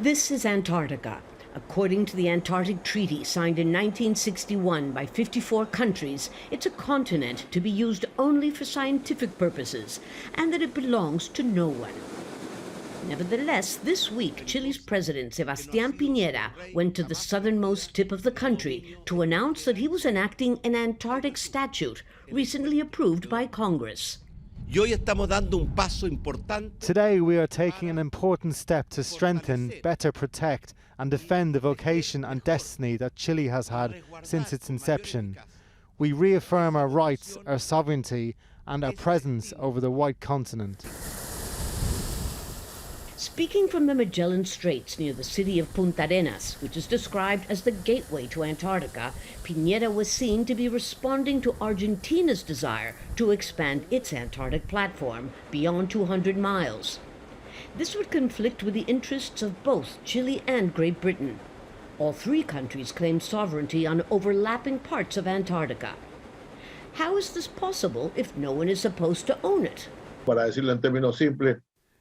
This is Antarctica. According to the Antarctic Treaty signed in 1961 by 54 countries, it's a continent to be used only for scientific purposes, and that it belongs to no one. Nevertheless, this week, Chile's President Sebastián Piñera went to the southernmost tip of the country to announce that he was enacting an Antarctic statute recently approved by Congress. Today we are taking an important step to strengthen, better protect and defend the vocation and destiny that Chile has had since its inception. We reaffirm our rights, our sovereignty and our presence over the white continent. Speaking from the Magellan Straits near the city of Punta Arenas, which is described as the gateway to Antarctica, Piñera was seen to be responding to Argentina's desire to expand its Antarctic platform beyond 200 miles. This would conflict with the interests of both Chile and Great Britain. All three countries claim sovereignty on overlapping parts of Antarctica. How is this possible if no one is supposed to own it? Para decirlo en términos simples,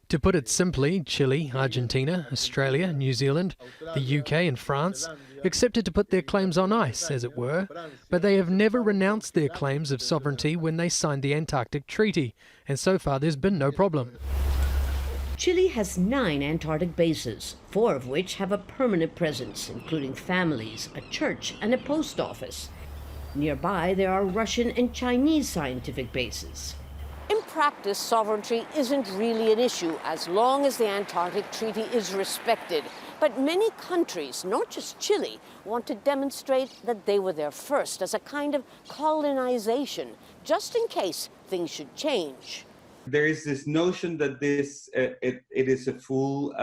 to put it simply, Chile, Argentina, Australia, New Zealand, the UK and France accepted to put their claims on ice, as it were, but they have never renounced their claims of sovereignty when they signed the Antarctic Treaty, and so far there's been no problem. Chile has 9 Antarctic bases, 4 of which have a permanent presence, including families, a church, and a post office. Nearby, there are Russian and Chinese scientific bases. In practice, sovereignty isn't really an issue as long as the Antarctic Treaty is respected. But many countries, not just Chile, want to demonstrate that they were there first as a kind of colonization, just in case things should change. There is this notion that it is a full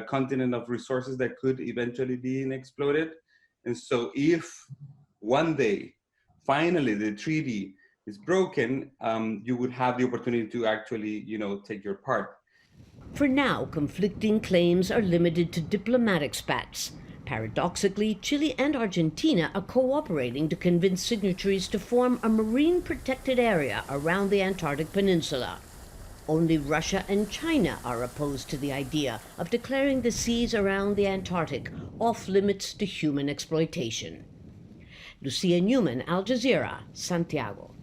continent of resources that could eventually be exploded. And so if one day, finally, the treaty is broken, you would have the opportunity to actually, take your part. For now, conflicting claims are limited to diplomatic spats. Paradoxically, Chile and Argentina are cooperating to convince signatories to form a marine protected area around the Antarctic Peninsula. Only Russia and China are opposed to the idea of declaring the seas around the Antarctic off limits to human exploitation. Lucia, Newman, Jazeera, Santiago.